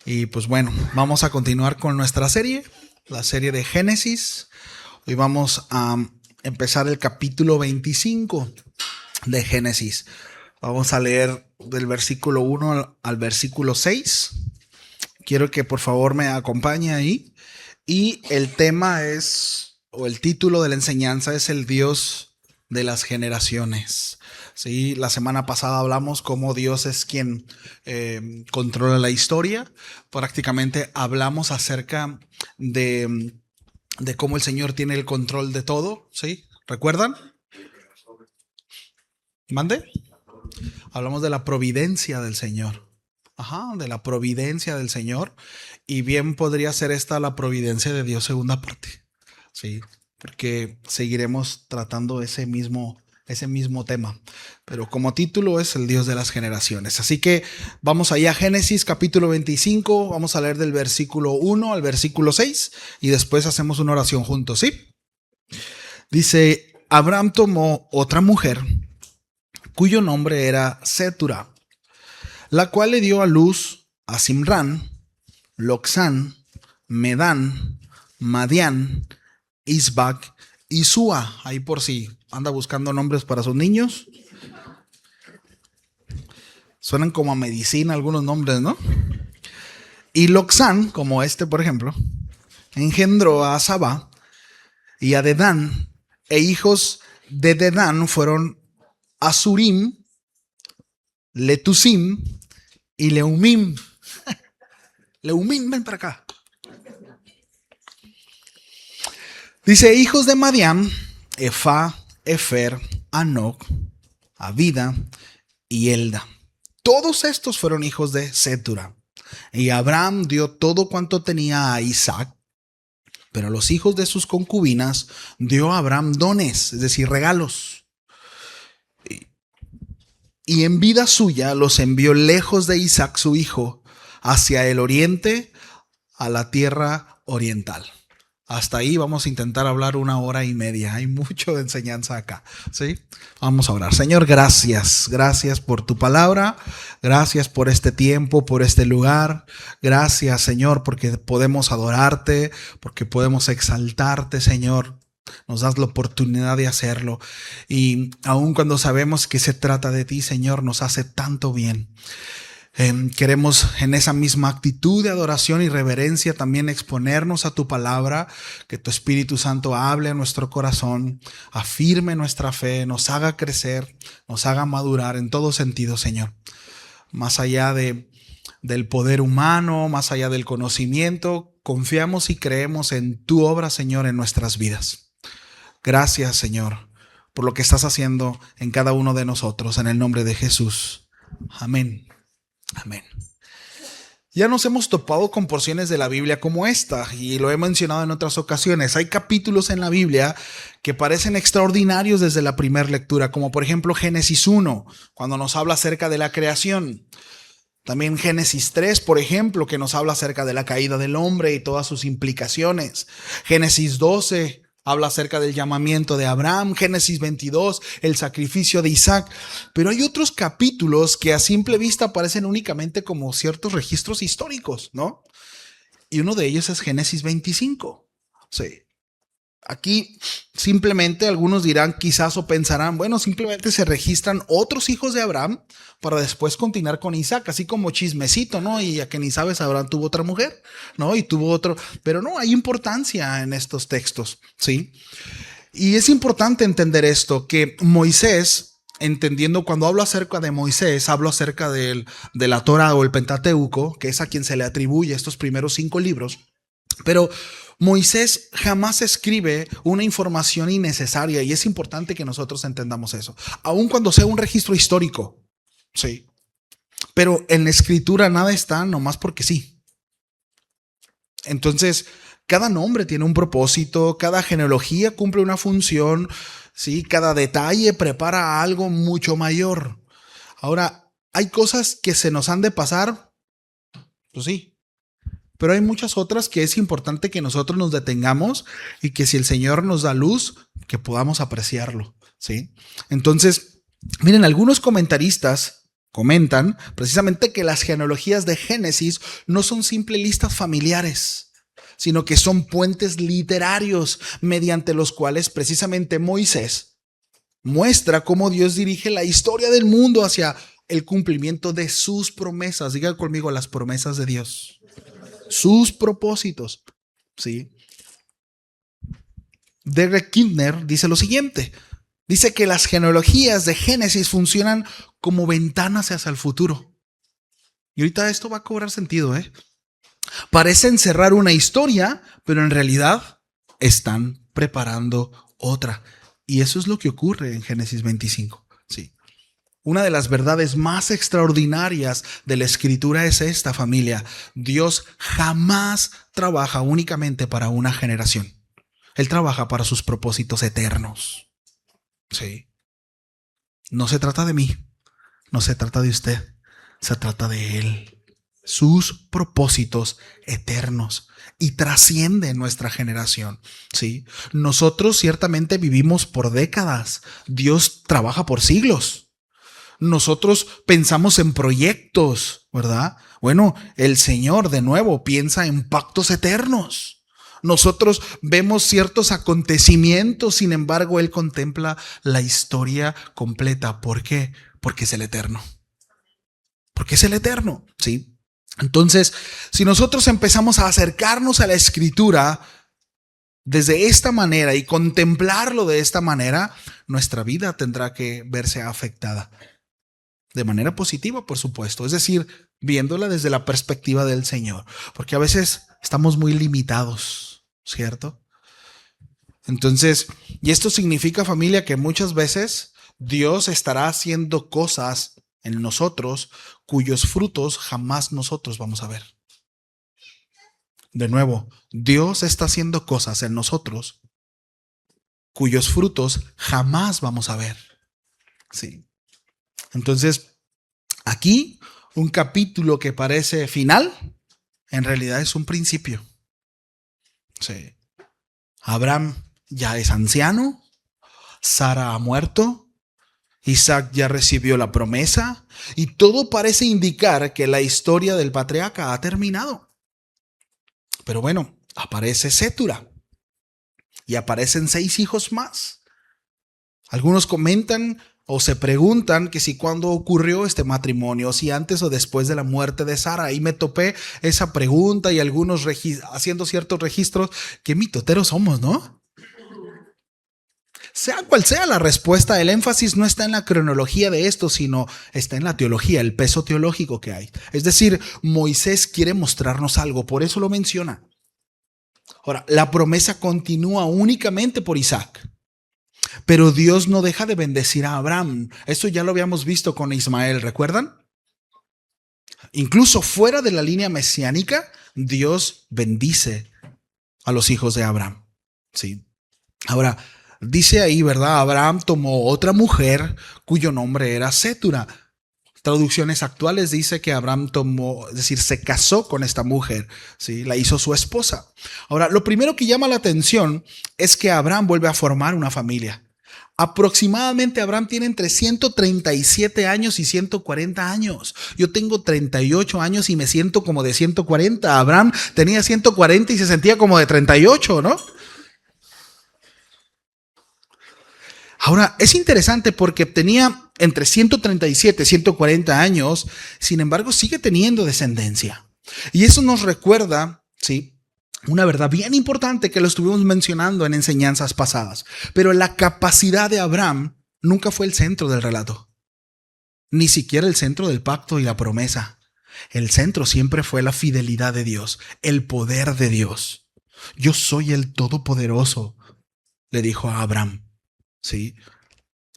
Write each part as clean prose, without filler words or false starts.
Y pues bueno, vamos a continuar con nuestra serie, la serie de Génesis. Hoy vamos a empezar el capítulo 25 de Génesis. Vamos a leer del versículo 1 al versículo 6. Quiero que por favor me acompañe ahí. Y el tema es, o el título de la enseñanza es el Dios de las generaciones. Sí, la semana pasada hablamos cómo Dios es quien controla la historia. Prácticamente hablamos acerca de cómo el Señor tiene el control de todo. ¿Sí? ¿Recuerdan? ¿Mande? Hablamos de la providencia del Señor. Ajá, de la providencia del Señor. Y bien podría ser esta la providencia de Dios segunda parte. Sí, porque seguiremos tratando ese mismo tema. Pero como título es el Dios de las generaciones. Así que vamos allá a Génesis capítulo 25. Vamos a leer del versículo 1 al versículo 6. Y después hacemos una oración juntos, ¿sí? Dice, Abraham tomó otra mujer cuyo nombre era Setura, la cual le dio a luz a Simrán, Loxán, Medán, Madián, Isbac y Sua. Ahí por si anda buscando nombres para sus niños. Suenan como a medicina algunos nombres, ¿no? Y Loxán, como este por ejemplo, engendró a Saba y a Dedán, e hijos de Dedán fueron Asurim, Letusim y Leumim. Leumim, ven para acá. Dice, hijos de Madián, Efá, Efer, Anoc, Abida y Elda. Todos estos fueron hijos de Setura. Y Abraham dio todo cuanto tenía a Isaac, pero a los hijos de sus concubinas dio a Abraham dones, es decir, regalos. Y en vida suya los envió lejos de Isaac su hijo, hacia el oriente, a la tierra oriental. Hasta ahí vamos a intentar hablar 1 hora y media. Hay mucho de enseñanza acá, ¿sí? Vamos a orar. Señor, gracias. Gracias por tu palabra. Gracias por este tiempo, por este lugar. Gracias, Señor, porque podemos adorarte, porque podemos exaltarte, Señor. Nos das la oportunidad de hacerlo. Y aun cuando sabemos que se trata de ti, Señor, nos hace tanto bien. Queremos en esa misma actitud de adoración y reverencia también exponernos a tu palabra, que tu Espíritu Santo hable a nuestro corazón, afirme nuestra fe, nos haga crecer, nos haga madurar en todo sentido, Señor. Más allá del poder humano, más allá del conocimiento, confiamos y creemos en tu obra, Señor, en nuestras vidas. Gracias, Señor, por lo que estás haciendo en cada uno de nosotros, en el nombre de Jesús. Amén. Amén. Ya nos hemos topado con porciones de la Biblia como esta, y lo he mencionado en otras ocasiones. Hay capítulos en la Biblia que parecen extraordinarios desde la primera lectura, como por ejemplo Génesis 1, cuando nos habla acerca de la creación. También Génesis 3, por ejemplo, que nos habla acerca de la caída del hombre y todas sus implicaciones. Génesis 12 habla acerca del llamamiento de Abraham. Génesis 22, el sacrificio de Isaac. Pero hay otros capítulos que a simple vista aparecen únicamente como ciertos registros históricos, ¿no? Y uno de ellos es Génesis 25. Sí. Aquí simplemente algunos dirán quizás o pensarán, bueno, simplemente se registran otros hijos de Abraham para después continuar con Isaac, así como chismecito, ¿no? Y a que ni sabes, Abraham tuvo otra mujer, ¿no? Y tuvo otro, pero no, hay importancia en estos textos, ¿sí? Y es importante entender esto, que Moisés, entendiendo cuando hablo acerca de Moisés, hablo acerca de la Torah o el Pentateuco, que es a quien se le atribuye estos primeros 5 libros, pero Moisés jamás escribe una información innecesaria, y es importante que nosotros entendamos eso, aun cuando sea un registro histórico, sí. Pero en la escritura nada está nomás porque sí. Entonces, cada nombre tiene un propósito, cada genealogía cumple una función, ¿sí? Cada detalle prepara algo mucho mayor. Ahora, hay cosas que se nos han de pasar, pues sí. Pero hay muchas otras que es importante que nosotros nos detengamos y que si el Señor nos da luz, que podamos apreciarlo, ¿sí? Entonces, miren, algunos comentaristas comentan precisamente que las genealogías de Génesis no son simples listas familiares, sino que son puentes literarios mediante los cuales precisamente Moisés muestra cómo Dios dirige la historia del mundo hacia el cumplimiento de sus promesas. Digan conmigo, las promesas de Dios, sus propósitos, ¿sí? Derek Kidner dice lo siguiente. Dice que las genealogías de Génesis funcionan como ventanas hacia el futuro. Y ahorita esto va a cobrar sentido, ¿eh? Parecen cerrar una historia, pero en realidad están preparando otra. Y eso es lo que ocurre en Génesis 25. Sí. Una de las verdades más extraordinarias de la Escritura es esta, familia. Dios jamás trabaja únicamente para una generación. Él trabaja para sus propósitos eternos. Sí. No se trata de mí, no se trata de usted, se trata de Él. Sus propósitos eternos y trascienden nuestra generación. ¿Sí? Nosotros ciertamente vivimos por décadas. Dios trabaja por siglos. Nosotros pensamos en proyectos, ¿verdad? Bueno, el Señor de nuevo piensa en pactos eternos. Nosotros vemos ciertos acontecimientos, sin embargo, Él contempla la historia completa. ¿Por qué? Porque es el eterno. Porque es el eterno, ¿sí? Entonces, si nosotros empezamos a acercarnos a la Escritura desde esta manera y contemplarlo de esta manera, nuestra vida tendrá que verse afectada. De manera positiva, por supuesto. Es decir, viéndola desde la perspectiva del Señor. Porque a veces estamos muy limitados, ¿cierto? Entonces, y esto significa, familia, que muchas veces Dios estará haciendo cosas en nosotros cuyos frutos jamás nosotros vamos a ver. De nuevo, Dios está haciendo cosas en nosotros cuyos frutos jamás vamos a ver. Sí. Entonces, aquí un capítulo que parece final, en realidad es un principio. Sí. Abraham ya es anciano, Sara ha muerto, Isaac ya recibió la promesa y todo parece indicar que la historia del patriarca ha terminado. Pero bueno, aparece Sétura y aparecen 6 hijos más. Algunos comentan o se preguntan que si cuándo ocurrió este matrimonio, si antes o después de la muerte de Sara. Ahí me topé esa pregunta y algunos haciendo ciertos registros. Qué mitoteros somos, ¿no? Sea cual sea la respuesta, el énfasis no está en la cronología de esto, sino está en la teología, el peso teológico que hay. Es decir, Moisés quiere mostrarnos algo, por eso lo menciona. Ahora, la promesa continúa únicamente por Isaac. Pero Dios no deja de bendecir a Abraham. Esto ya lo habíamos visto con Ismael, ¿recuerdan? Incluso fuera de la línea mesiánica, Dios bendice a los hijos de Abraham. Sí. Ahora, dice ahí, ¿verdad? Abraham tomó otra mujer cuyo nombre era Sétura. Traducciones actuales dice que Abraham tomó, es decir, se casó con esta mujer, ¿sí? La hizo su esposa. Ahora, lo primero que llama la atención es que Abraham vuelve a formar una familia. Aproximadamente Abraham tiene entre 137 años y 140 años. Yo tengo 38 años y me siento como de 140. Abraham tenía 140 y se sentía como de 38, ¿no? Ahora, es interesante porque tenía entre 137 y 140 años, sin embargo, sigue teniendo descendencia. Y eso nos recuerda, ¿sí?, una verdad bien importante que lo estuvimos mencionando en enseñanzas pasadas. Pero la capacidad de Abraham nunca fue el centro del relato. Ni siquiera el centro del pacto y la promesa. El centro siempre fue la fidelidad de Dios, el poder de Dios. Yo soy el Todopoderoso, le dijo a Abraham. ¿Sí?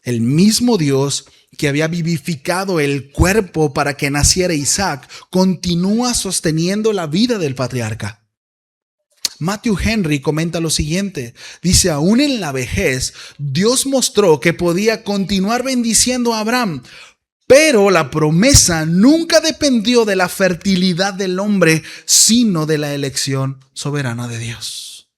El mismo Dios que había vivificado el cuerpo para que naciera Isaac, continúa sosteniendo la vida del patriarca. Matthew Henry comenta lo siguiente, dice, aún en la vejez, Dios mostró que podía continuar bendiciendo a Abraham, pero la promesa nunca dependió de la fertilidad del hombre, sino de la elección soberana de Dios,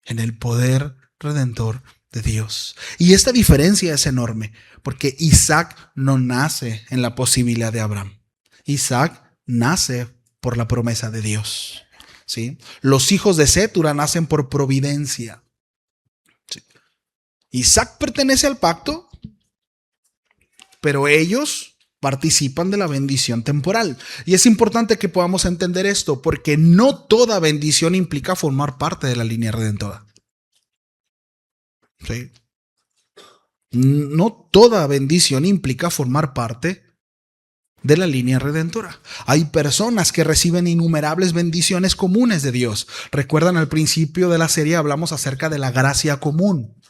en el poder redentor de Dios. Y esta diferencia es enorme, porque Isaac no nace en la posibilidad de Abraham. Isaac nace por la promesa de Dios. ¿Sí? Los hijos de Cetura nacen por providencia. ¿Sí? Isaac pertenece al pacto, pero ellos participan de la bendición temporal. Y es importante que podamos entender esto, porque no toda bendición implica formar parte de la línea redentora. ¿Sí? No toda bendición implica formar parte de la línea redentora. Hay personas que reciben innumerables bendiciones comunes de Dios. Recuerdan, al principio de la serie hablamos acerca de la gracia común.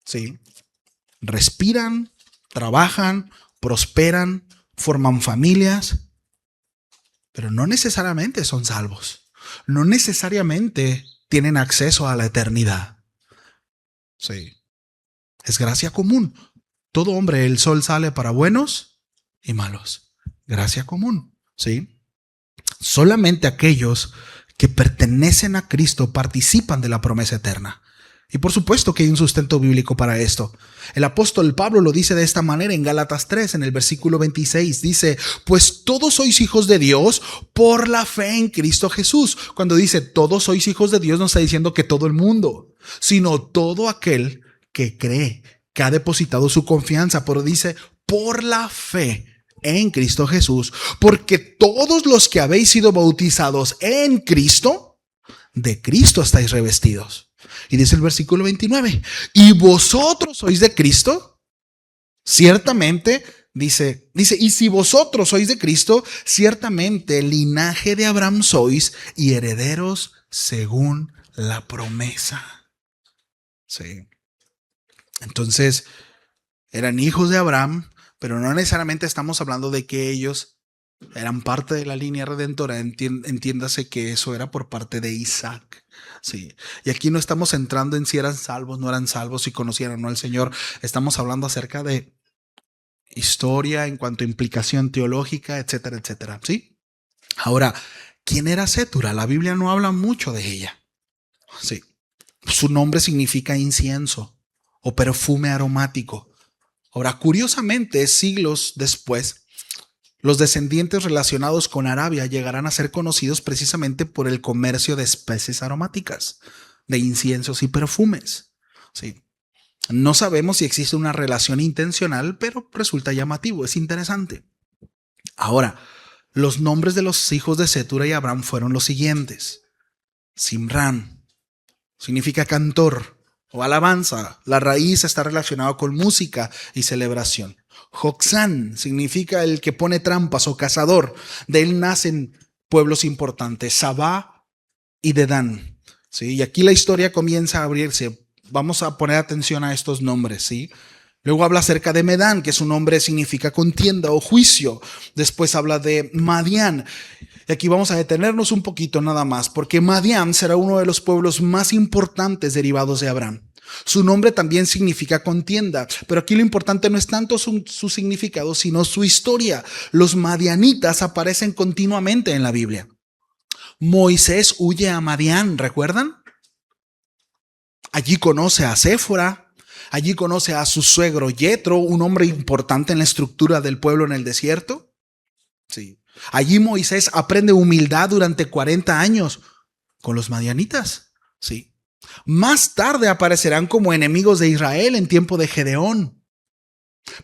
¿Sí? Respiran, trabajan, prosperan, forman familias, pero no necesariamente son salvos. No necesariamente tienen acceso a la eternidad. Sí. Es gracia común. Todo hombre, el sol sale para buenos y malos. Gracia común. ¿Sí? Solamente aquellos que pertenecen a Cristo participan de la promesa eterna. Y por supuesto que hay un sustento bíblico para esto. El apóstol Pablo lo dice de esta manera en Gálatas 3, en el versículo 26. Dice, pues todos sois hijos de Dios por la fe en Cristo Jesús. Cuando dice todos sois hijos de Dios, no está diciendo que todo el mundo, sino todo aquel que cree, que ha depositado su confianza. Pero dice por la fe en Cristo Jesús. Porque todos los que habéis sido bautizados en Cristo, de Cristo estáis revestidos. Y dice el versículo 29, ¿y vosotros sois de Cristo? Ciertamente, dice, y si vosotros sois de Cristo, ciertamente el linaje de Abraham sois y herederos según la promesa. Sí. Entonces, eran hijos de Abraham, pero no necesariamente estamos hablando de que ellos eran parte de la línea redentora. Entiéndase que eso era por parte de Isaac. Sí. Y aquí no estamos entrando en si eran salvos, no eran salvos, si conocían o no al Señor. Estamos hablando acerca de historia en cuanto a implicación teológica, etcétera, etcétera. ¿Sí? Ahora, ¿quién era Cetura? La Biblia no habla mucho de ella. Sí. Su nombre significa incienso o perfume aromático. Ahora, curiosamente, siglos después, los descendientes relacionados con Arabia llegarán a ser conocidos precisamente por el comercio de especies aromáticas, de inciensos y perfumes. Sí. No sabemos si existe una relación intencional, pero resulta llamativo, es interesante. Ahora, los nombres de los hijos de Cetura y Abraham fueron los siguientes. Simrán significa cantor o alabanza. La raíz está relacionada con música y celebración. Joksán significa el que pone trampas o cazador. De él nacen pueblos importantes, Sabá y Dedán. ¿Sí? Y aquí la historia comienza a abrirse. Vamos a poner atención a estos nombres. ¿Sí? Luego habla acerca de Medán, que su nombre significa contienda o juicio. Después habla de Madián. Y aquí vamos a detenernos un poquito nada más, porque Madián será uno de los pueblos más importantes derivados de Abraham. Su nombre también significa contienda, pero aquí lo importante no es tanto su significado, sino su historia. Los madianitas aparecen continuamente en la Biblia. Moisés huye a Madián, ¿recuerdan? Allí conoce a Séfora, allí conoce a su suegro Yetro, un hombre importante en la estructura del pueblo en el desierto. Sí. Allí Moisés aprende humildad durante 40 años con los madianitas. Sí. Más tarde aparecerán como enemigos de Israel en tiempo de Gedeón.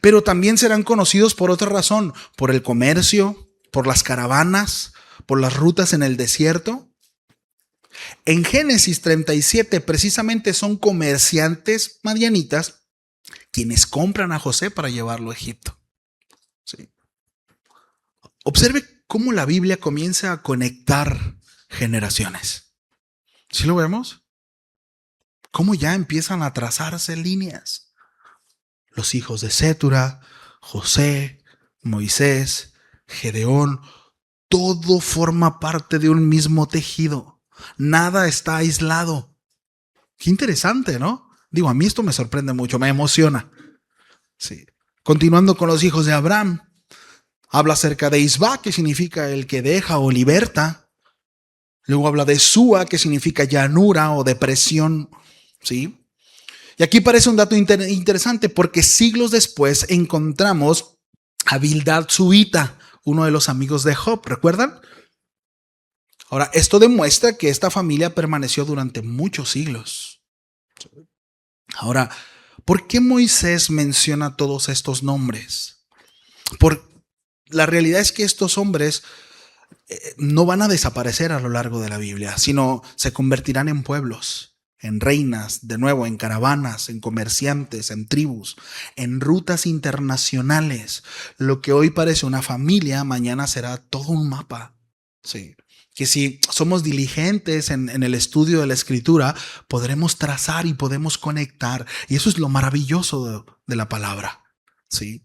Pero también serán conocidos por otra razón, por el comercio, por las caravanas, por las rutas en el desierto. En Génesis 37 precisamente son comerciantes madianitas quienes compran a José para llevarlo a Egipto. Sí. Observe cómo la Biblia comienza a conectar generaciones. ¿Sí lo vemos? Cómo ya empiezan a trazarse líneas. Los hijos de Cetura, José, Moisés, Gedeón, todo forma parte de un mismo tejido. Nada está aislado. Qué interesante, ¿no? Digo, a mí esto me sorprende mucho, me emociona. Sí. Continuando con los hijos de Abraham, habla acerca de Isba, que significa el que deja o liberta. Luego habla de Súa, que significa llanura o depresión. ¿Sí? Y aquí parece un dato interesante porque siglos después encontramos a Bildad Suita, uno de los amigos de Job, ¿recuerdan? Ahora, esto demuestra que esta familia permaneció durante muchos siglos. Ahora, ¿por qué Moisés menciona todos estos nombres? La realidad es que estos hombres no van a desaparecer a lo largo de la Biblia, sino se convertirán en pueblos, en reinas, de nuevo, en caravanas, en comerciantes, en tribus, en rutas internacionales. Lo que hoy parece una familia, mañana será todo un mapa. Sí. Que si somos diligentes en el estudio de la escritura, podremos trazar y podemos conectar. Y eso es lo maravilloso de la palabra. Sí.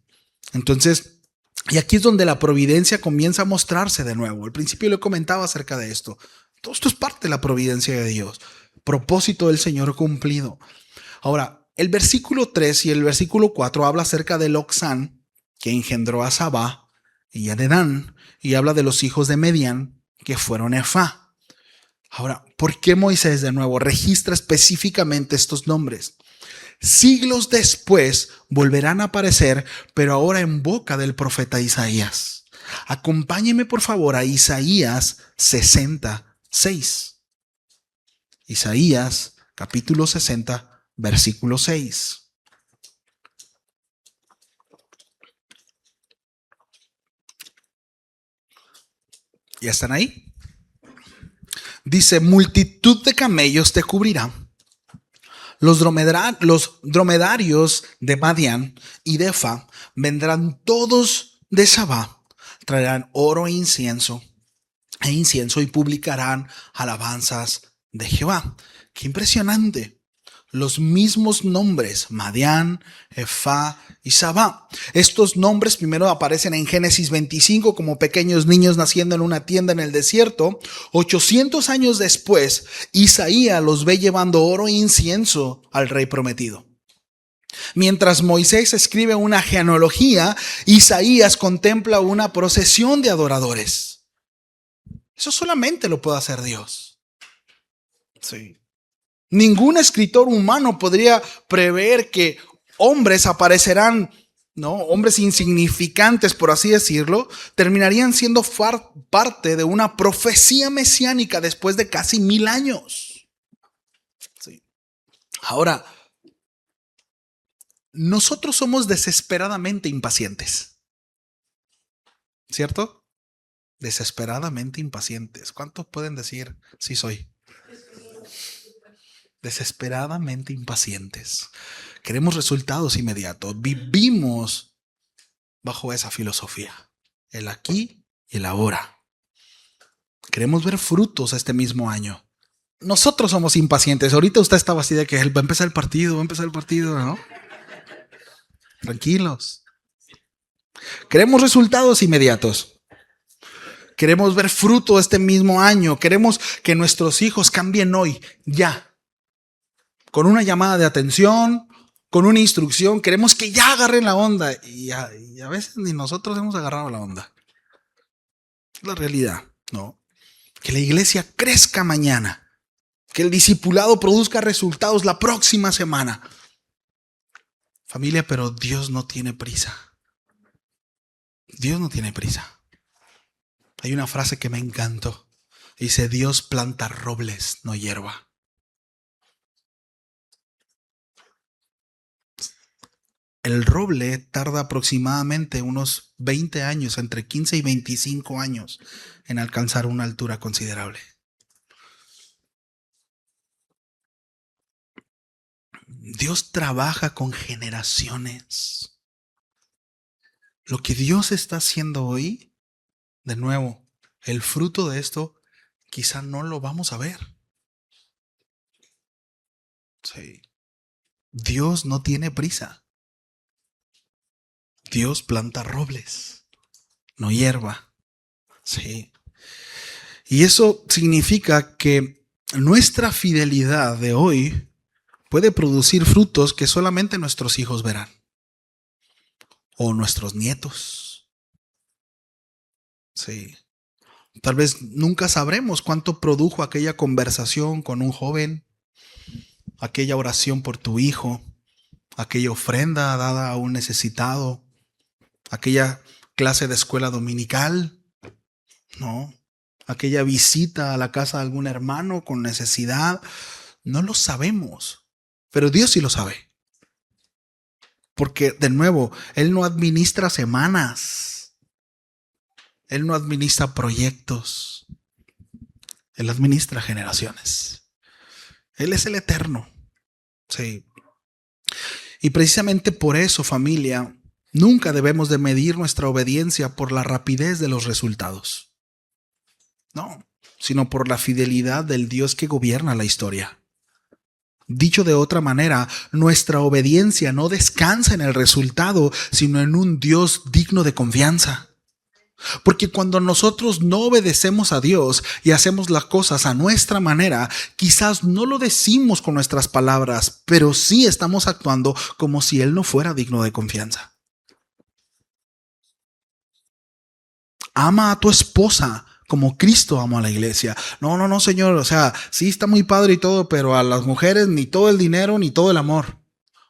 Entonces, y aquí es donde la providencia comienza a mostrarse de nuevo. Al principio le comentaba acerca de esto. Todo esto es parte de la providencia de Dios. Propósito del Señor cumplido. Ahora, el versículo 3 y el versículo 4 habla acerca de Oxán, que engendró a Sabá y a Dedán, y habla de los hijos de Medián, que fueron Efá. Ahora, ¿por qué Moisés de nuevo registra específicamente estos nombres? Siglos después volverán a aparecer, pero ahora en boca del profeta Isaías. Acompáñeme por favor a Isaías 66. Isaías capítulo 60, versículo 6. ¿Ya están ahí? Dice, multitud de camellos te cubrirá. Los dromedarios de Madián y de Efá vendrán todos de Sabá, traerán oro e incienso y publicarán alabanzas de Jehová. Qué impresionante. Los mismos nombres, Madián, Efá y Sabá. Estos nombres primero aparecen en Génesis 25 como pequeños niños naciendo en una tienda en el desierto. 800 años después, Isaías los ve llevando oro e incienso al rey prometido. Mientras Moisés escribe una genealogía, Isaías contempla una procesión de adoradores. Eso solamente lo puede hacer Dios. Sí. Ningún escritor humano podría prever que hombres aparecerán, ¿no? Hombres insignificantes, por así decirlo, terminarían siendo parte de una profecía mesiánica después de casi 1000 años. Sí. Ahora, nosotros somos desesperadamente impacientes, ¿cierto? Desesperadamente impacientes. ¿Cuántos pueden decir sí soy? Desesperadamente impacientes. Queremos resultados inmediatos. Vivimos bajo esa filosofía. El aquí y el ahora. Queremos ver frutos este mismo año. Nosotros somos impacientes. Ahorita usted estaba así de que va a empezar el partido, ¿no? Tranquilos. Queremos resultados inmediatos. Queremos ver fruto este mismo año. Queremos que nuestros hijos cambien hoy, ya. Con una llamada de atención, con una instrucción, queremos que ya agarren la onda. Y a veces ni nosotros hemos agarrado la onda. Es la realidad, ¿no? Que la iglesia crezca mañana. Que el discipulado produzca resultados la próxima semana. Familia, pero Dios no tiene prisa. Dios no tiene prisa. Hay una frase que me encantó. Dice, Dios planta robles, no hierba. El roble tarda aproximadamente unos 20 años, entre 15 y 25 años, en alcanzar una altura considerable. Dios trabaja con generaciones. Lo que Dios está haciendo hoy, de nuevo, el fruto de esto, quizá no lo vamos a ver. Sí. Dios no tiene prisa. Dios planta robles, no hierba. Sí. Y eso significa que nuestra fidelidad de hoy puede producir frutos que solamente nuestros hijos verán. O nuestros nietos. Sí. Tal vez nunca sabremos cuánto produjo aquella conversación con un joven, aquella oración por tu hijo, aquella ofrenda dada a un necesitado, aquella clase de escuela dominical, ¿no? Aquella visita a la casa de algún hermano con necesidad. No lo sabemos, pero Dios sí lo sabe. Porque, de nuevo, Él no administra semanas. Él no administra proyectos. Él administra generaciones. Él es el eterno. Sí. Y precisamente por eso, familia, nunca debemos de medir nuestra obediencia por la rapidez de los resultados. No, sino por la fidelidad del Dios que gobierna la historia. Dicho de otra manera, nuestra obediencia no descansa en el resultado, sino en un Dios digno de confianza. Porque cuando nosotros no obedecemos a Dios y hacemos las cosas a nuestra manera, quizás no lo decimos con nuestras palabras, pero sí estamos actuando como si Él no fuera digno de confianza. Ama a tu esposa como Cristo amó a la iglesia. No, Señor, o sea, sí está muy padre y todo, pero a las mujeres ni todo el dinero ni todo el amor.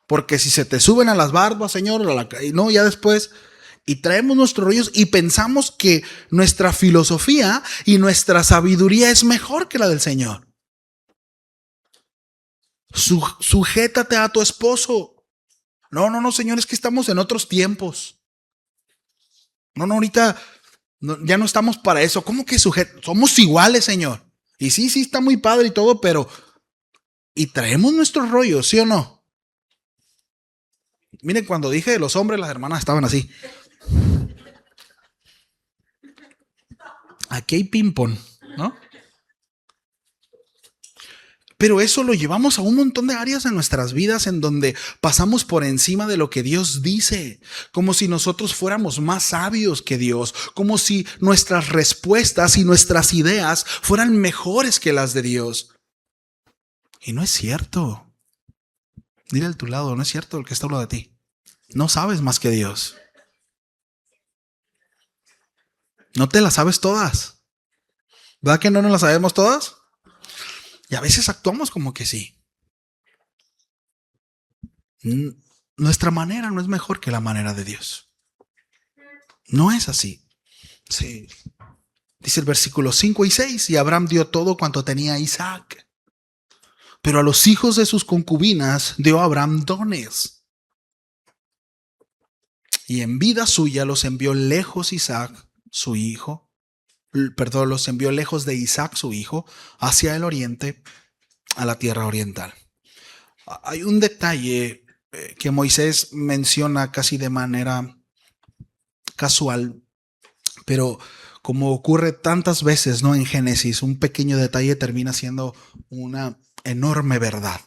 Porque si se te suben a las barbas, Señor, no, ya después... Y traemos nuestros rollos y pensamos que nuestra filosofía y nuestra sabiduría es mejor que la del Señor. Sujétate a tu esposo. No, Señor, es que estamos en otros tiempos. No, ahorita ya no estamos para eso. ¿Cómo que somos iguales, Señor? Y sí, está muy padre y todo, pero... Y traemos nuestros rollos, ¿sí o no? Miren, cuando dije de los hombres, las hermanas estaban así. Aquí hay ping-pong, ¿no? Pero eso lo llevamos a un montón de áreas en nuestras vidas en donde pasamos por encima de lo que Dios dice, como si nosotros fuéramos más sabios que Dios, como si nuestras respuestas y nuestras ideas fueran mejores que las de Dios. Y no es cierto. Dile al tu lado, no es cierto el que está hablando de ti. No sabes más que Dios. No te las sabes todas. ¿Verdad que no nos las sabemos todas? Y a veces actuamos como que sí. Nuestra manera no es mejor que la manera de Dios. No es así. Sí. Dice el versículo 5 y 6, y Abraham dio todo cuanto tenía Isaac. Pero a los hijos de sus concubinas dio Abraham dones. Y en vida suya los envió lejos Isaac, su hijo. Los envió lejos de Isaac, su hijo, hacia el oriente, a la tierra oriental. Hay un detalle que Moisés menciona casi de manera casual, pero como ocurre tantas veces, ¿no? En Génesis, un pequeño detalle termina siendo una enorme verdad.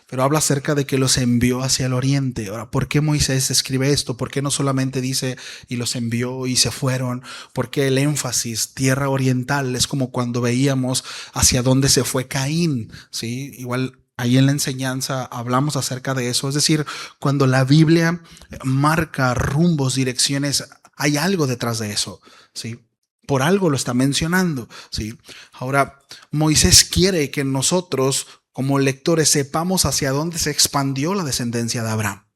Pero habla acerca de que los envió hacia el oriente. Ahora, ¿por qué Moisés escribe esto? ¿Por qué no solamente dice y los envió y se fueron? ¿Por qué el énfasis tierra oriental? Es como cuando veíamos hacia dónde se fue Caín, ¿sí? Igual ahí en la enseñanza hablamos acerca de eso. Es decir, cuando la Biblia marca rumbos, direcciones, hay algo detrás de eso, ¿sí? Por algo lo está mencionando, ¿sí? Ahora, Moisés quiere que nosotros, como lectores, sepamos hacia dónde se expandió la descendencia de Abraham.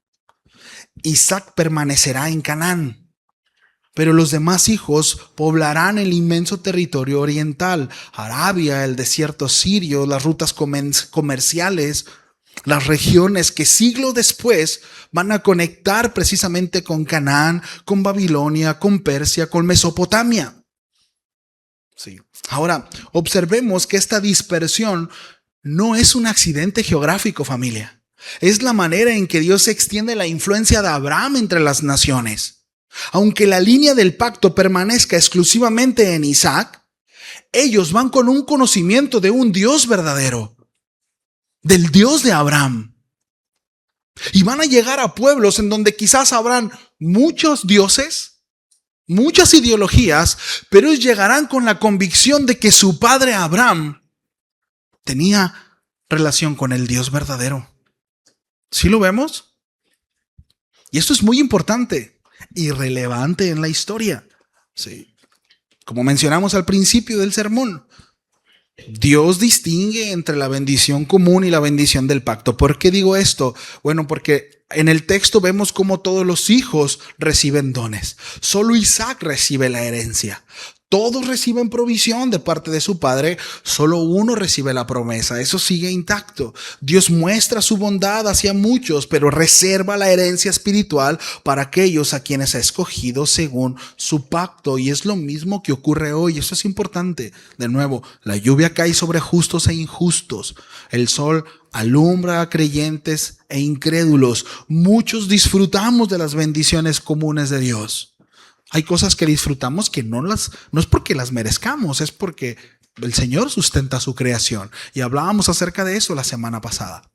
Isaac permanecerá en Canaán, pero los demás hijos poblarán el inmenso territorio oriental, Arabia, el desierto sirio, las rutas comerciales, las regiones que siglos después van a conectar precisamente con Canaán, con Babilonia, con Persia, con Mesopotamia. Sí. Ahora, observemos que esta dispersión no es un accidente geográfico, familia. Es la manera en que Dios extiende la influencia de Abraham entre las naciones. Aunque la línea del pacto permanezca exclusivamente en Isaac, ellos van con un conocimiento de un Dios verdadero, del Dios de Abraham. Y van a llegar a pueblos en donde quizás habrán muchos dioses, muchas ideologías, pero ellos llegarán con la convicción de que su padre Abraham tenía relación con el Dios verdadero. ¿Sí lo vemos? Y esto es muy importante y relevante en la historia. Sí. Como mencionamos al principio del sermón, Dios distingue entre la bendición común y la bendición del pacto. ¿Por qué digo esto? Bueno, porque en el texto vemos cómo todos los hijos reciben dones. Solo Isaac recibe la herencia. Todos reciben provisión de parte de su padre, solo uno recibe la promesa. Eso sigue intacto. Dios muestra su bondad hacia muchos, pero reserva la herencia espiritual para aquellos a quienes ha escogido según su pacto. Y es lo mismo que ocurre hoy. Eso es importante. De nuevo, la lluvia cae sobre justos e injustos. El sol alumbra a creyentes e incrédulos. Muchos disfrutamos de las bendiciones comunes de Dios. Hay cosas que disfrutamos que no es porque las merezcamos, es porque el Señor sustenta su creación. Y hablábamos acerca de eso la semana pasada.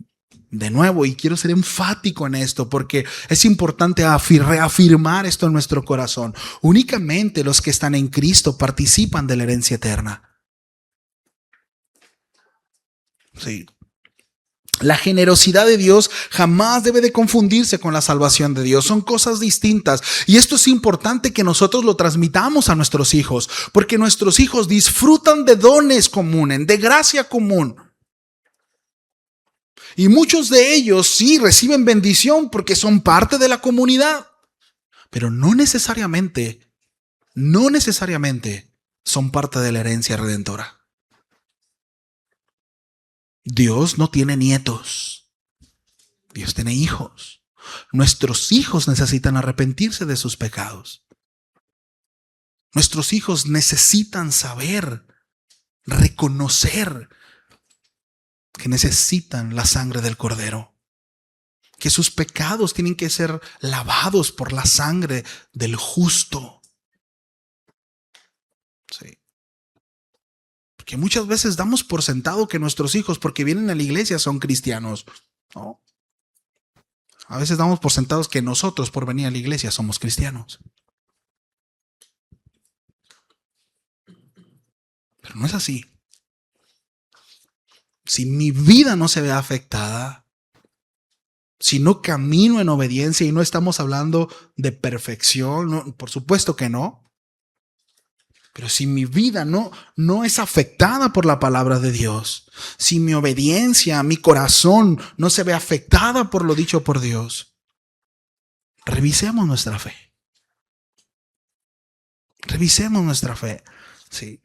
De nuevo, y quiero ser enfático en esto porque es importante reafirmar esto en nuestro corazón. Únicamente los que están en Cristo participan de la herencia eterna. Sí. La generosidad de Dios jamás debe de confundirse con la salvación de Dios. Son cosas distintas. Y esto es importante que nosotros lo transmitamos a nuestros hijos, porque nuestros hijos disfrutan de dones comunes, de gracia común. Y muchos de ellos sí reciben bendición porque son parte de la comunidad, pero no necesariamente son parte de la herencia redentora. Dios no tiene nietos. Dios tiene hijos. Nuestros hijos necesitan arrepentirse de sus pecados. Nuestros hijos necesitan saber, reconocer que necesitan la sangre del Cordero. Que sus pecados tienen que ser lavados por la sangre del justo. Sí. Que muchas veces damos por sentado que nuestros hijos, porque vienen a la iglesia, son cristianos. No. A veces damos por sentados que nosotros, por venir a la iglesia, somos cristianos. Pero no es así. Si mi vida no se ve afectada, si no camino en obediencia, y no estamos hablando de perfección, no, por supuesto que no. Pero si mi vida no es afectada por la palabra de Dios, si mi obediencia, mi corazón no se ve afectada por lo dicho por Dios, revisemos nuestra fe. Revisemos nuestra fe. Sí.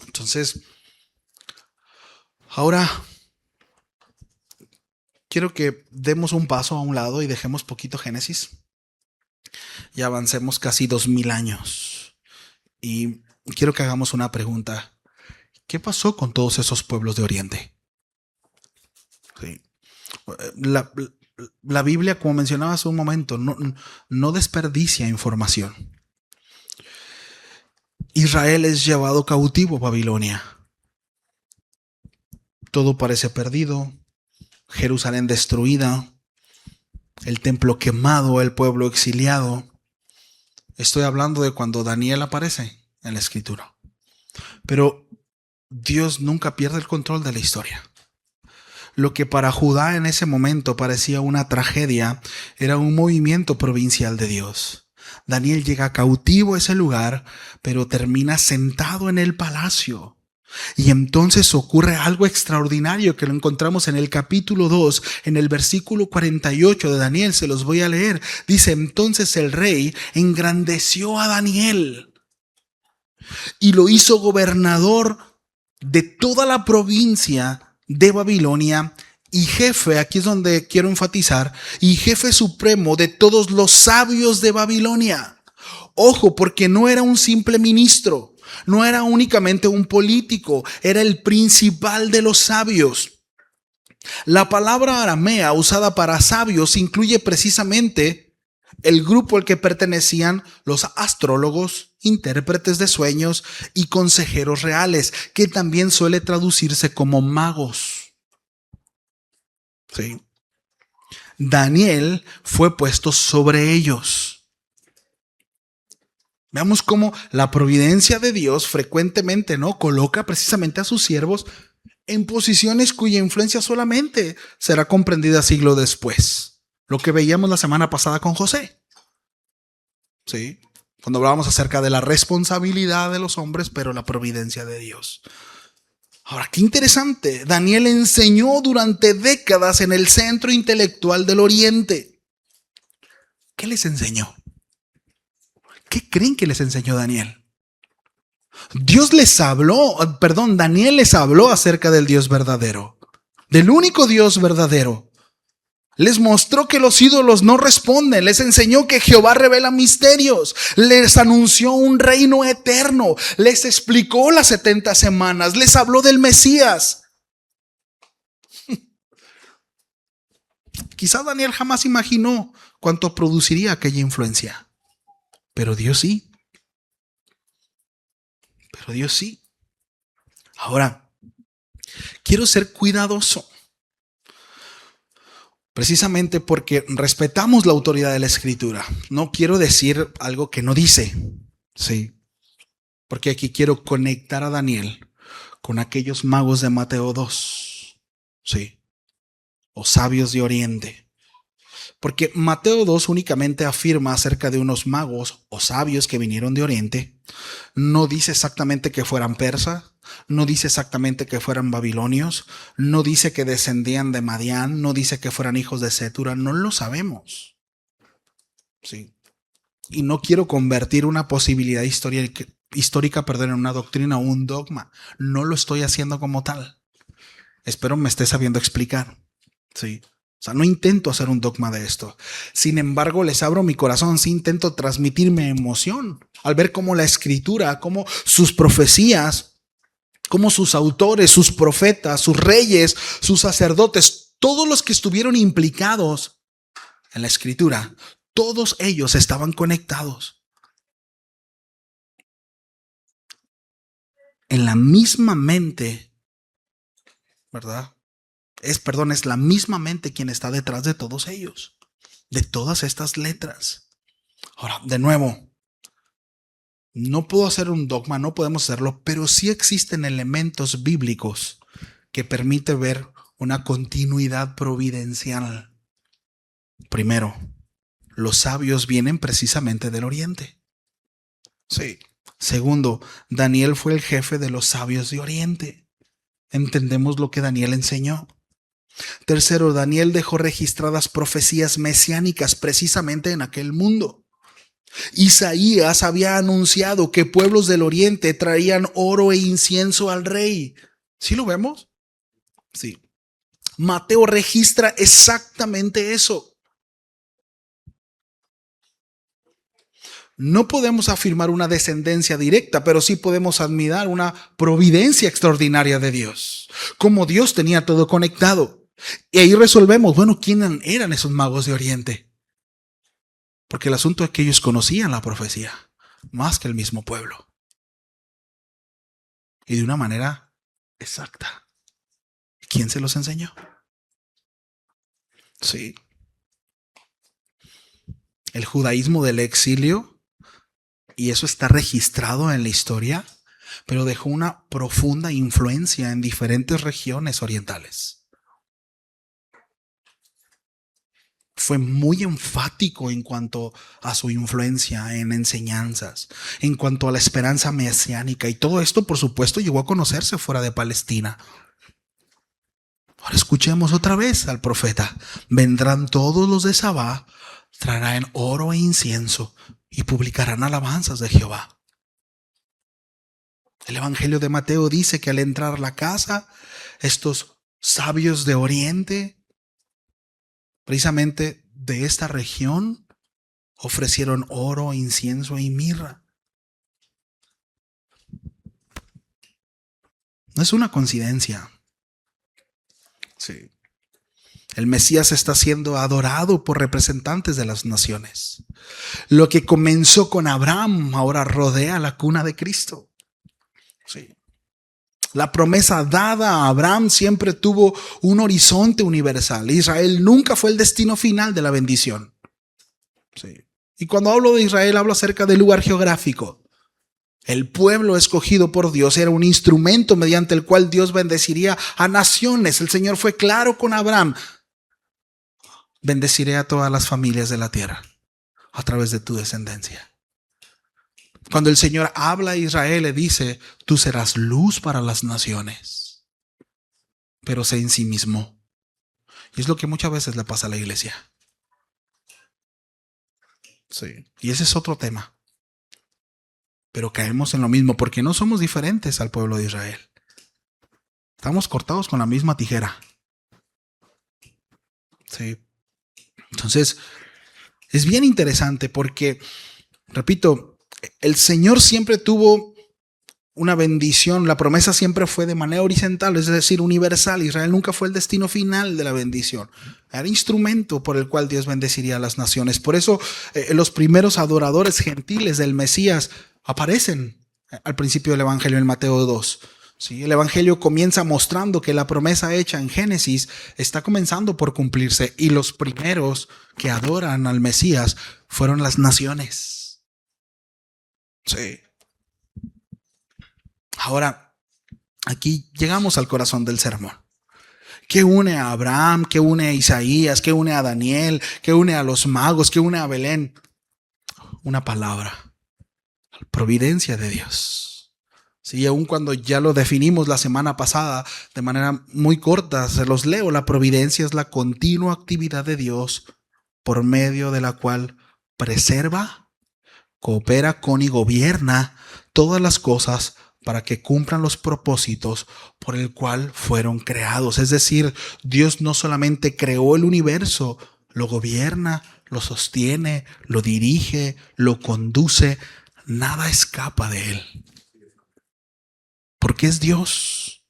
Entonces, ahora quiero que demos un paso a un lado y dejemos poquito Génesis y avancemos casi 2000 años. Y quiero que hagamos una pregunta. ¿Qué pasó con todos esos pueblos de Oriente? Sí. La Biblia, como mencionaba hace un momento, no desperdicia información. Israel es llevado cautivo a Babilonia. Todo parece perdido. Jerusalén destruida. El templo quemado, el pueblo exiliado. Estoy hablando de cuando Daniel aparece en la escritura. Pero Dios nunca pierde el control de la historia. Lo que para Judá en ese momento parecía una tragedia era un movimiento provincial de Dios. Daniel llega cautivo a ese lugar, pero termina sentado en el palacio. Y entonces ocurre algo extraordinario que lo encontramos en el capítulo 2, en el versículo 48 de Daniel. Se los voy a leer. Dice: entonces el rey engrandeció a Daniel y lo hizo gobernador de toda la provincia de Babilonia y jefe, aquí es donde quiero enfatizar, y jefe supremo de todos los sabios de Babilonia. Ojo, porque no era un simple ministro. No era únicamente un político, era el principal de los sabios. La palabra aramea usada para sabios incluye precisamente el grupo al que pertenecían los astrólogos, intérpretes de sueños y consejeros reales, que también suele traducirse como magos. Sí. Daniel fue puesto sobre ellos. Veamos cómo la providencia de Dios frecuentemente coloca precisamente a sus siervos en posiciones cuya influencia solamente será comprendida siglos después. Lo que veíamos la semana pasada con José. ¿Sí? Cuando hablábamos acerca de la responsabilidad de los hombres, pero la providencia de Dios. Ahora, qué interesante. Daniel enseñó durante décadas en el centro intelectual del Oriente. ¿Qué les enseñó? ¿Qué creen que les enseñó Daniel? Daniel les habló acerca del Dios verdadero, del único Dios verdadero. Les mostró que los ídolos no responden, les enseñó que Jehová revela misterios, les anunció un reino eterno, les explicó las 70 semanas, les habló del Mesías. Quizá Daniel jamás imaginó cuánto produciría aquella influencia, pero Dios sí. Pero Dios sí. Ahora, quiero ser cuidadoso. Precisamente porque respetamos la autoridad de la Escritura. No quiero decir algo que no dice. Sí. Porque aquí quiero conectar a Daniel con aquellos magos de Mateo 2. Sí. O sabios de Oriente. Porque Mateo 2 únicamente afirma acerca de unos magos o sabios que vinieron de Oriente. No dice exactamente que fueran persas, no dice exactamente que fueran babilonios, no dice que descendían de Madián, no dice que fueran hijos de Cetura, no lo sabemos. Sí. Y no quiero convertir una posibilidad histórica, en una doctrina o un dogma. No lo estoy haciendo como tal. Espero me esté sabiendo explicar. Sí. O sea, no intento hacer un dogma de esto. Sin embargo, les abro mi corazón, sí intento transmitirme emoción al ver cómo la Escritura, cómo sus profecías, cómo sus autores, sus profetas, sus reyes, sus sacerdotes, todos los que estuvieron implicados en la Escritura, todos ellos estaban conectados en la misma mente, ¿verdad? Es la misma mente quien está detrás de todos ellos, de todas estas letras. Ahora, de nuevo, no puedo hacer un dogma, no podemos hacerlo, pero sí existen elementos bíblicos que permiten ver una continuidad providencial. Primero, los sabios vienen precisamente del Oriente. Sí. Segundo, Daniel fue el jefe de los sabios de Oriente. Entendemos lo que Daniel enseñó. Tercero, Daniel dejó registradas profecías mesiánicas precisamente en aquel mundo. Isaías había anunciado que pueblos del oriente traían oro e incienso al rey. ¿Sí lo vemos? Sí. Mateo registra exactamente eso. No podemos afirmar una descendencia directa, pero sí podemos admirar una providencia extraordinaria de Dios. Como Dios tenía todo conectado. Y ahí resolvemos, bueno, ¿quiénes eran esos magos de Oriente? Porque el asunto es que ellos conocían la profecía más que el mismo pueblo. Y de una manera exacta. ¿Quién se los enseñó? Sí. El judaísmo del exilio, y eso está registrado en la historia, pero dejó una profunda influencia en diferentes regiones orientales. Fue muy enfático en cuanto a su influencia en enseñanzas, en cuanto a la esperanza mesiánica, y todo esto, por supuesto, llegó a conocerse fuera de Palestina. Ahora escuchemos otra vez al profeta. Vendrán todos los de Sabá, traerán oro e incienso y publicarán alabanzas de Jehová. El Evangelio de Mateo dice que al entrar a la casa, estos sabios de Oriente, precisamente de esta región, ofrecieron oro, incienso y mirra. No es una coincidencia. Sí. El Mesías está siendo adorado por representantes de las naciones. Lo que comenzó con Abraham ahora rodea la cuna de Cristo. Sí. La promesa dada a Abraham siempre tuvo un horizonte universal. Israel nunca fue el destino final de la bendición. Sí. Y cuando hablo de Israel, hablo acerca del lugar geográfico. El pueblo escogido por Dios era un instrumento mediante el cual Dios bendeciría a naciones. El Señor fue claro con Abraham. Bendeciré a todas las familias de la tierra a través de tu descendencia. Cuando el Señor habla a Israel, le dice, tú serás luz para las naciones. pero se ensimismó. Y es lo que muchas veces le pasa a la iglesia. Sí. Y ese es otro tema. Pero caemos en lo mismo porque no somos diferentes al pueblo de Israel. Estamos cortados con la misma tijera. Sí. Entonces, es bien interesante porque, repito, el Señor siempre tuvo una bendición. La promesa siempre fue de manera horizontal, es decir, universal. Israel nunca fue el destino final de la bendición. Era instrumento por el cual Dios bendeciría a las naciones. Por eso los primeros adoradores gentiles del Mesías aparecen al principio del Evangelio en Mateo 2. ¿Sí? El Evangelio comienza mostrando que la promesa hecha en Génesis está comenzando por cumplirse y los primeros que adoran al Mesías fueron las naciones. Sí. Ahora, aquí llegamos al corazón del sermón. ¿Qué une a Abraham? ¿Qué une a Isaías? ¿Qué une a Daniel? ¿Qué une a los magos? ¿Qué une a Belén? Una palabra: providencia de Dios. Sí, aun cuando ya lo definimos la semana pasada de manera muy corta, se los leo. La providencia es la continua actividad de Dios por medio de la cual preserva, coopera con y gobierna todas las cosas para que cumplan los propósitos por el cual fueron creados. Es decir, Dios no solamente creó el universo, lo gobierna, lo sostiene, lo dirige, lo conduce. Nada escapa de él. Porque es Dios.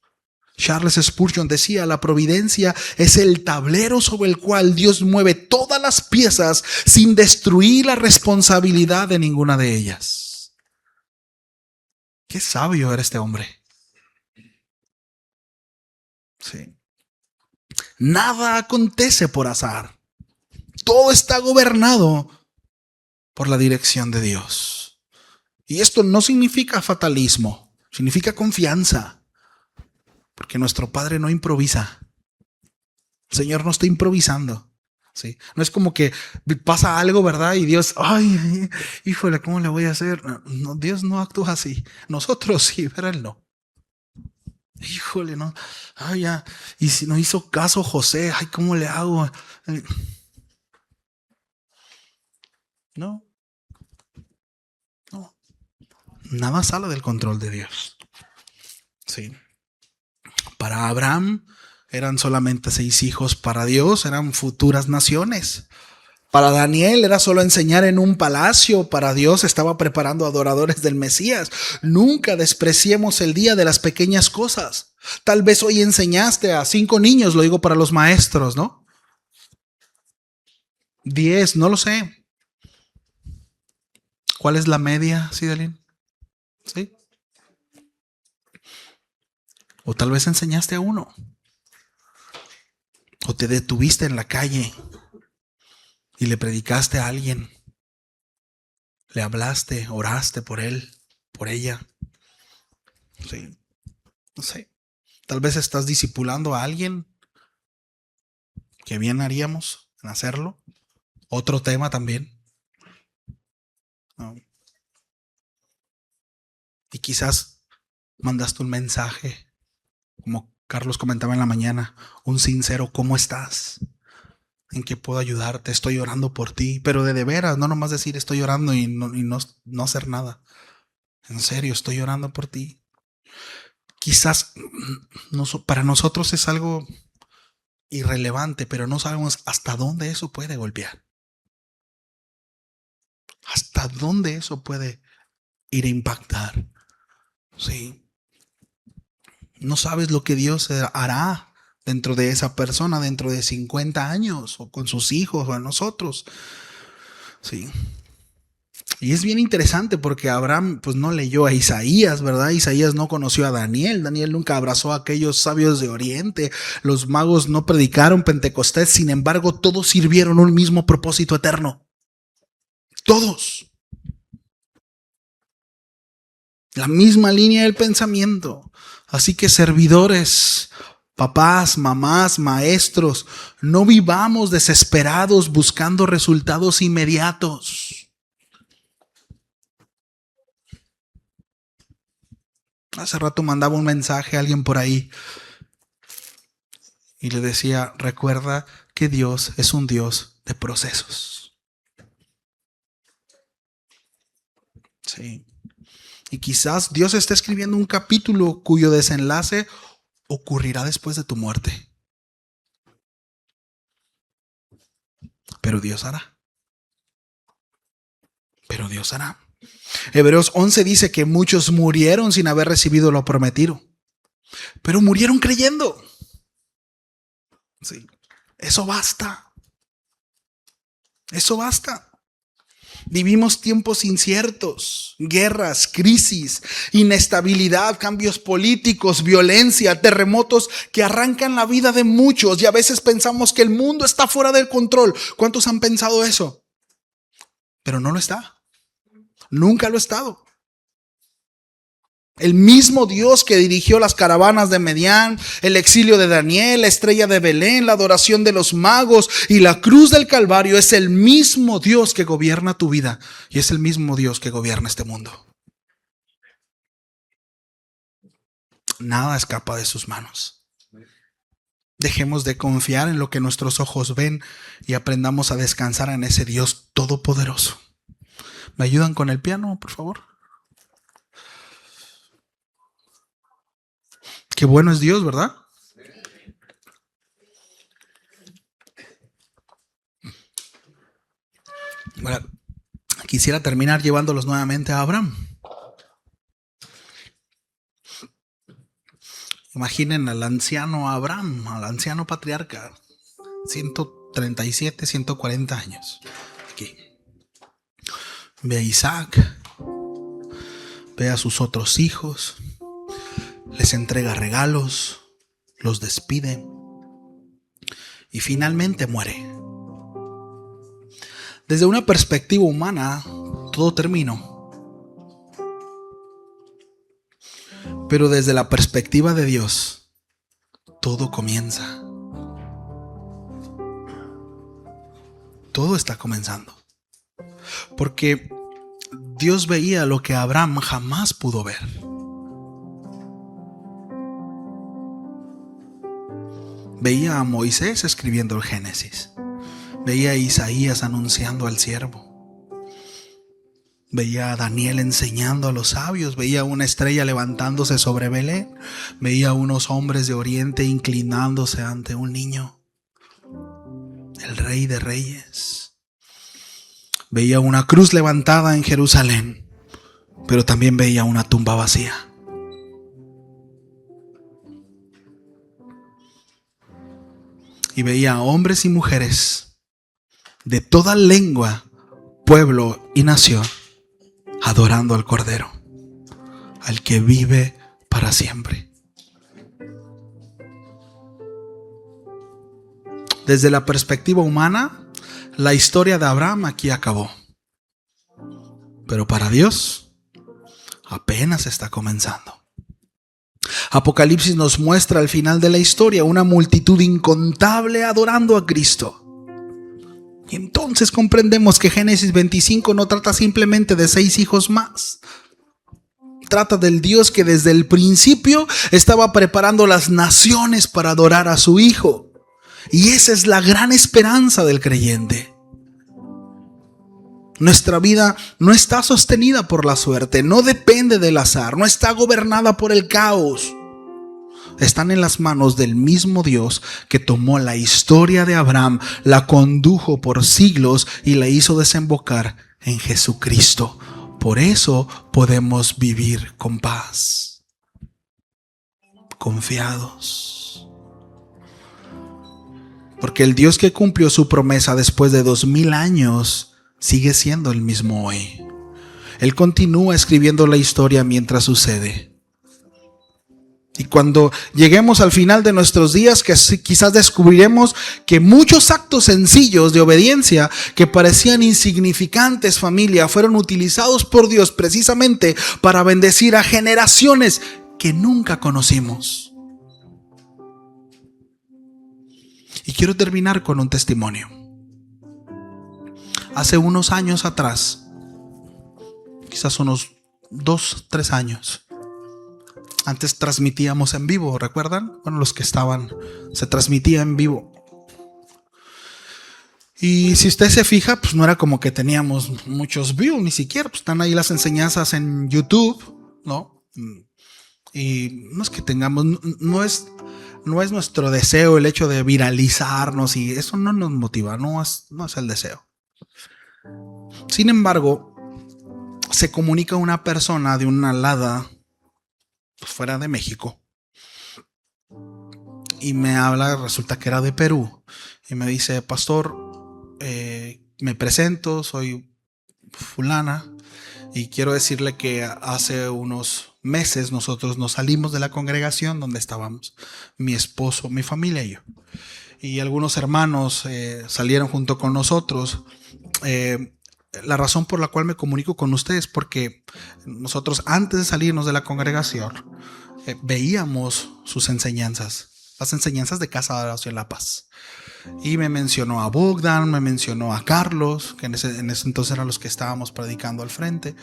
Charles Spurgeon decía: la providencia es el tablero sobre el cual Dios mueve todas las piezas sin destruir la responsabilidad de ninguna de ellas. Qué sabio era este hombre. Sí. Nada acontece por azar. Todo está gobernado por la dirección de Dios. Y esto no significa fatalismo, significa confianza. Porque nuestro Padre no improvisa. El Señor no está improvisando. ¿Sí? No es como que pasa algo, ¿verdad? Y Dios, ay, híjole, ¿cómo le voy a hacer? No, Dios no actúa así. Nosotros sí, pero Él no. Híjole, no. Ay, ya. Y si no hizo caso José, ay, ¿cómo le hago? No, no. Nada sale del control de Dios. Sí. Para Abraham eran solamente 6 hijos. Para Dios eran futuras naciones. Para Daniel era solo enseñar en un palacio. Para Dios estaba preparando adoradores del Mesías. Nunca despreciemos el día de las pequeñas cosas. Tal vez hoy enseñaste a 5 niños, lo digo para los maestros, ¿no? 10, no lo sé. ¿Cuál es la media, Sidalín? ¿Sí? O tal vez enseñaste a 1. O te detuviste en la calle y le predicaste a alguien. Le hablaste, oraste por él, por ella. Sí. No sé. Tal vez estás discipulando a alguien, que bien haríamos en hacerlo. Otro tema también. ¿No? Y quizás mandaste un mensaje, como Carlos comentaba en la mañana, un sincero ¿cómo estás? ¿En qué puedo ayudarte? Estoy orando por ti. Pero de veras, no nomás decir estoy orando y no hacer nada. En serio, estoy orando por ti. Quizás para nosotros es algo irrelevante, pero no sabemos hasta dónde eso puede golpear. Hasta dónde eso puede ir a impactar. Sí. No sabes lo que Dios hará dentro de esa persona dentro de 50 años, o con sus hijos, o a nosotros. Sí. Y es bien interesante porque Abraham pues no leyó a Isaías, ¿verdad? Isaías no conoció a Daniel. Daniel nunca abrazó a aquellos sabios de Oriente. Los magos no predicaron Pentecostés. Sin embargo, todos sirvieron un mismo propósito eterno. Todos. La misma línea del pensamiento. Así que servidores, papás, mamás, maestros, no vivamos desesperados buscando resultados inmediatos. Hace rato mandaba un mensaje a alguien por ahí Y le decía, recuerda que Dios es un Dios de procesos. Sí. Y quizás Dios está escribiendo un capítulo cuyo desenlace ocurrirá después de tu muerte. Pero Dios hará. Pero Dios hará. Hebreos 11 dice que muchos murieron sin haber recibido lo prometido. Pero murieron creyendo. Sí. Eso basta. Eso basta. Vivimos tiempos inciertos, guerras, crisis, inestabilidad, cambios políticos, violencia, terremotos que arrancan la vida de muchos y a veces pensamos que el mundo está fuera del control. ¿Cuántos han pensado eso? Pero no lo está. Nunca lo ha estado. El mismo Dios que dirigió las caravanas de Medián, el exilio de Daniel, la estrella de Belén, la adoración de los magos y la cruz del Calvario es el mismo Dios que gobierna tu vida y es el mismo Dios que gobierna este mundo. Nada escapa de sus manos. Dejemos de confiar en lo que nuestros ojos ven y aprendamos a descansar en ese Dios todopoderoso. ¿Me ayudan con el piano, por favor? Qué bueno es Dios, ¿verdad? Bueno, quisiera terminar llevándolos nuevamente a Abraham. Imaginen al anciano Abraham, al anciano patriarca, 137, 140 años. Aquí. Ve a Isaac, ve a sus otros hijos, les entrega regalos, los despide y finalmente muere. Desde una perspectiva humana, todo terminó. Pero desde la perspectiva de Dios, todo comienza. Todo está comenzando. Porque Dios veía lo que Abraham jamás pudo ver. Veía a Moisés escribiendo el Génesis. Veía a Isaías anunciando al siervo. Veía a Daniel enseñando a los sabios. Veía una estrella levantándose sobre Belén. Veía a unos hombres de Oriente inclinándose ante un niño, el Rey de Reyes. Veía una cruz levantada en Jerusalén, pero también veía una tumba vacía. Y veía a hombres y mujeres de toda lengua, pueblo y nación adorando al Cordero, al que vive para siempre. Desde la perspectiva humana, la historia de Abraham aquí acabó. Pero para Dios, apenas está comenzando. Apocalipsis nos muestra al final de la historia una multitud incontable adorando a Cristo. Y entonces comprendemos que Génesis 25 no trata simplemente de 6 hijos más. Trata del Dios que desde el principio estaba preparando las naciones para adorar a su Hijo. Y esa es la gran esperanza del creyente. Nuestra vida no está sostenida por la suerte, no depende del azar, no está gobernada por el caos. Están en las manos del mismo Dios que tomó la historia de Abraham, la condujo por siglos y la hizo desembocar en Jesucristo. Por eso podemos vivir con paz, confiados. Porque el Dios que cumplió su promesa después de 2000 años sigue siendo el mismo hoy. Él continúa escribiendo la historia mientras sucede. Y cuando lleguemos al final de nuestros días, que quizás descubriremos que muchos actos sencillos de obediencia que parecían insignificantes, familia, fueron utilizados por Dios precisamente para bendecir a generaciones que nunca conocimos. Y quiero terminar con un testimonio. Hace unos años atrás, quizás unos 2, 3 años, Antes transmitíamos en vivo, ¿recuerdan? Bueno, los que estaban, se transmitía en vivo. Y si usted se fija, pues no era como que teníamos muchos views, ni siquiera, pues están ahí las enseñanzas en YouTube, ¿no? Y no es que tengamos, no es nuestro deseo el hecho de viralizarnos, y eso no nos motiva, no es el deseo. Sin embargo, se comunica una persona de una lada pues, fuera de México, y me habla, resulta que era de Perú, y me dice: pastor, me presento, soy fulana, y quiero decirle que hace unos meses nosotros nos salimos de la congregación donde estábamos, mi esposo, mi familia y yo, y algunos hermanos salieron junto con nosotros. La razón por la cual me comunico con ustedes, porque nosotros antes de salirnos de la congregación veíamos sus enseñanzas, las enseñanzas de Casa de Oración La Paz. Y me mencionó a Bogdan, me mencionó a Carlos, que en ese entonces eran los que estábamos predicando al frente.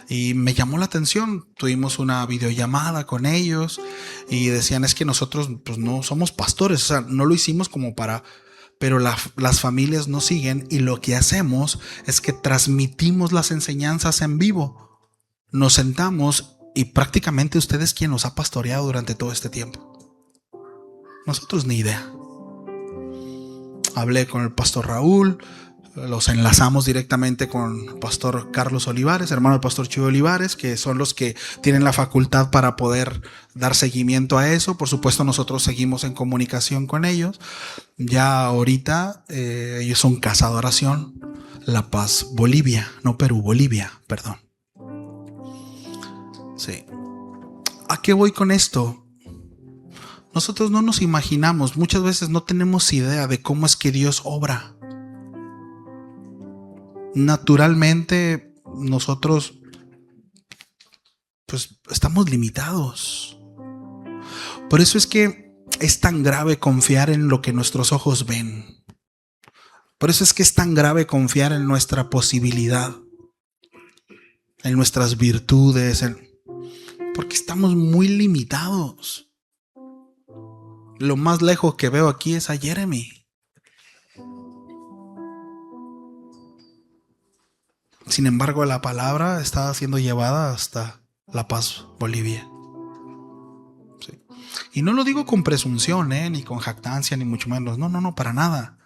Y me llamó la atención. Tuvimos una videollamada con ellos y decían: es que nosotros pues no somos pastores, o sea, no lo hicimos como para... Pero las familias nos siguen, y lo que hacemos es que transmitimos las enseñanzas en vivo. Nos sentamos y prácticamente usted es quien nos ha pastoreado durante todo este tiempo. Nosotros ni idea. Hablé con el pastor Raúl, los enlazamos directamente con el pastor Carlos Olivares, hermano del pastor Chuy Olivares, que son los que tienen la facultad para poder dar seguimiento a eso. Por supuesto, nosotros seguimos en comunicación con ellos. Ya ahorita ellos son Casa de Oración La Paz, Bolivia, no Perú, Bolivia, perdón. Sí. ¿A qué voy con esto? Nosotros no nos imaginamos, muchas veces no tenemos idea de cómo es que Dios obra. Naturalmente nosotros pues estamos limitados. Por eso es que es tan grave confiar en lo que nuestros ojos ven. Por eso es que es tan grave confiar en nuestra posibilidad, en nuestras virtudes, porque estamos muy limitados. Lo más lejos que veo aquí es a Jeremy. Sin embargo, la palabra está siendo llevada hasta La Paz, Bolivia. Sí. Y no lo digo con presunción, ni con jactancia, ni mucho menos. No, para nada.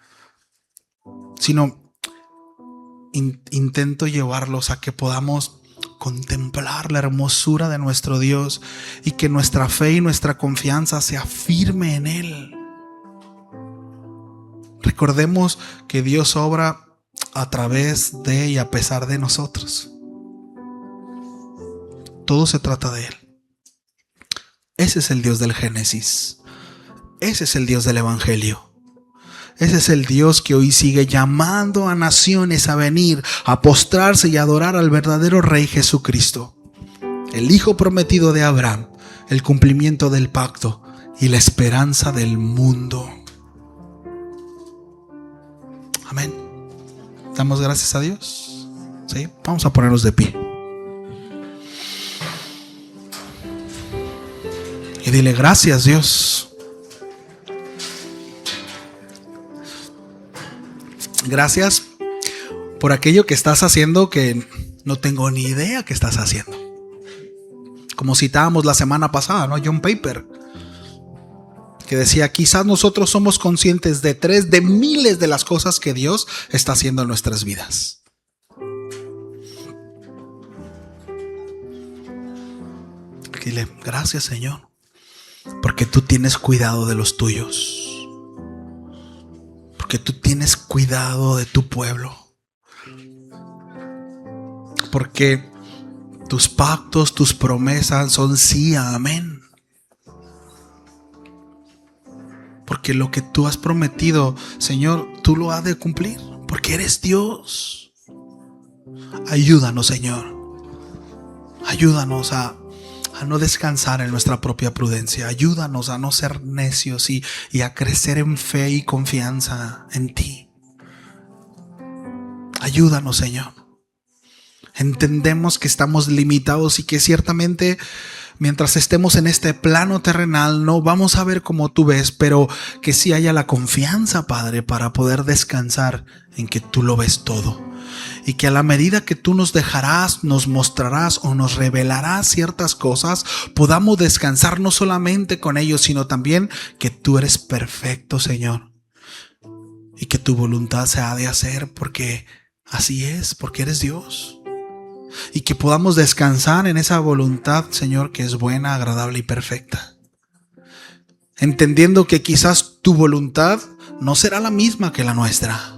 Sino intento llevarlos a que podamos contemplar la hermosura de nuestro Dios y que nuestra fe y nuestra confianza se afirme en Él. Recordemos que Dios obra a través de y a pesar de nosotros. Todo se trata de Él. Ese es el Dios del Génesis. Ese es el Dios del Evangelio. Ese es el Dios que hoy sigue llamando a naciones a venir, a postrarse y adorar al verdadero Rey Jesucristo, el Hijo prometido de Abraham, el cumplimiento del pacto y la esperanza del mundo. Amén. Damos gracias a Dios. ¿Sí? Vamos a ponernos de pie. Y dile: gracias, Dios. Gracias por aquello que estás haciendo que no tengo ni idea que estás haciendo. Como citábamos la semana pasada, ¿no? John Piper, que decía: quizás nosotros somos conscientes de 3 de miles de las cosas que Dios está haciendo en nuestras vidas. Dile: gracias, Señor, porque tú tienes cuidado de los tuyos. Porque tú tienes cuidado de tu pueblo. Porque tus pactos, tus promesas son sí, amén. Porque lo que tú has prometido, Señor, tú lo has de cumplir. Porque eres Dios. Ayúdanos, Señor. Ayúdanos a no descansar en nuestra propia prudencia. Ayúdanos a no ser necios y a crecer en fe y confianza en ti. Ayúdanos, Señor. Entendemos que estamos limitados y que ciertamente mientras estemos en este plano terrenal, no vamos a ver como tú ves, pero que sí haya la confianza, Padre, para poder descansar en que tú lo ves todo. Y que a la medida que tú nos dejarás, nos mostrarás o nos revelarás ciertas cosas, podamos descansar no solamente con ellos, sino también que tú eres perfecto, Señor. Y que tu voluntad se ha de hacer porque así es, porque eres Dios. Y que podamos descansar en esa voluntad, Señor, que es buena, agradable y perfecta. Entendiendo que quizás tu voluntad no será la misma que la nuestra.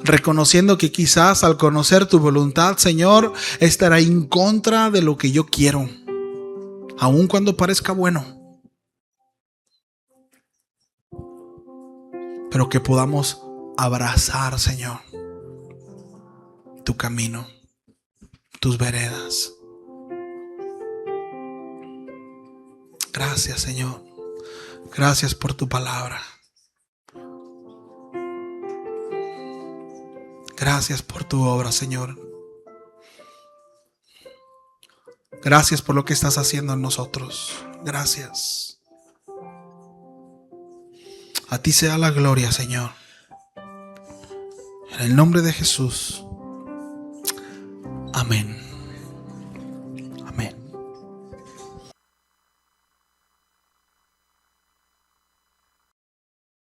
Reconociendo que quizás al conocer tu voluntad, Señor, estará en contra de lo que yo quiero, aun cuando parezca bueno. Pero que podamos abrazar, Señor, tu camino, tus veredas. Gracias, Señor. Gracias por tu palabra. Gracias por tu obra, Señor. Gracias por lo que estás haciendo en nosotros. Gracias. A ti sea la gloria, Señor. En el nombre de Jesús. Amén.